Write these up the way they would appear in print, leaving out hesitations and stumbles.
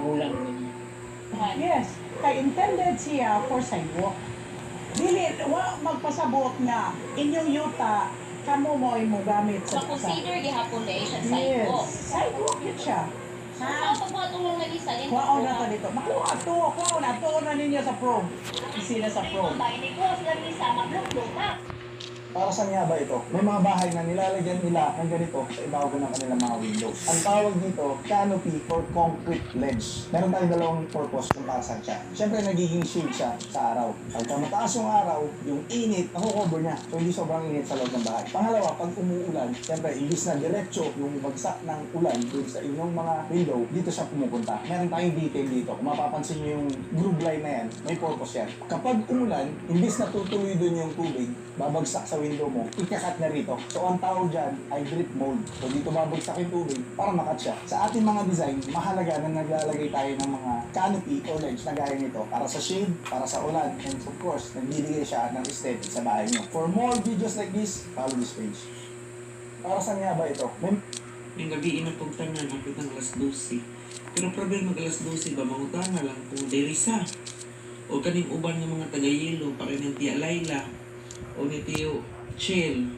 magulang ninyo. Yes, kay intended siya for sidewalk. Dili, wa magpasabot nga inyong yuta, kamo mo mo gamit sa Ma-consider gihapon na siya Yes, sidewalk. sidewalk yun siya. So, ang pagpatulong na isa, din Kuhaon na to dito. Kuhaon na. Tuon na ninyo sa prom. Isina sa prom. Ni ko, sila isa, mag-look na. Para saan nga ba ito? May mga bahay na nilalagyan nila ng ganito sa ibabaw ng kanilang mga windows. Ang tawag dito, canopy or concrete ledge. Meron tayong dalawang purpose kung para saan siya. Siyempre, nagiging shield siya sa araw. Pagka mataas yung araw, yung init, nakukover niya. So, hindi sobrang init sa loob ng bahay. Pangalawa, pag umuulan, siyempre, imbis na diretso yung bagsak ng ulan dun sa inyong mga window, dito siya pumupunta. Meron tayong detail dito. Kung mapapansin niyo yung groove line na yan, may purpose yan. Kapag umulan, imbis na tutuloy dun yung tubig, babagsak sa window mo, ikakat na rito. So, ang tawag dyan ay drip mold. So, dito babagsak yung tubig para makat siya. Sa ating mga design, mahalaga na naglalagay tayo ng mga canopy or ledge na gaya nito para sa shade, para sa ulan, and of course, nagbibigay siya ng aesthetic sa bahay nyo. For more videos like this, follow this page. Para saan nga ba ito? Yung gabi inapong tanan, hapit ng alas 12. Pero problema mag alas 12 ba, mangutana lang kung derisa. O kaning uban ng mga tagayelo, para ng Tia Laila, o ni Tio Chill.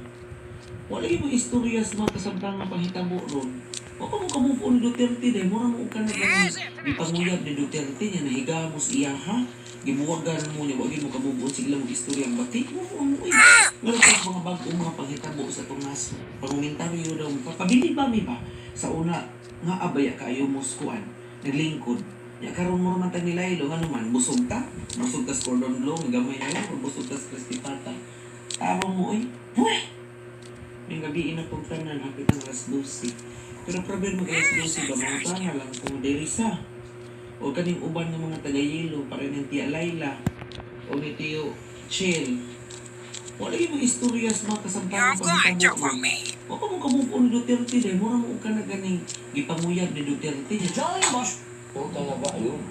Wala yung mga istorya sa mga kasamtangang panghitabo ron. O ka mo ka-move on Duterte dahil mura mo ka na ipanguyab ni Duterte niya, nahigamos iya ha? Gibuwagan mo niya, wag mo ka-move on, sigla mo istorya ang batik. Move on mo eh. Ngayon pa mga bagong mga panghitabo sa itong naso. Pangumentaryo daw, pabili ba mi ba? Sa una, nga abaya kayo muskuan, naglingkod. Ya karon mo naman tag nilaylo, nga naman, busog ta? Busog ta sa cordon bleu, gamay na yun, busog ta sa kristipata. Tama mo eh, huweh! May gabi inapong tanan, hapit ang alas 12. Pero problema mag alas 12 ba, mga tanga lang kung derisa. O kaning uban ng mga tagayelo, para ng Tia Laila, o ni Tio Chill. Wala yung mga istorya sa mga kasampangan pangitabo mo. O ka mo ka-move on Duterte dahil mura mo ka na ganing gipanguyab ni Duterte. Jolly Bosch. O ka na ba, ayun.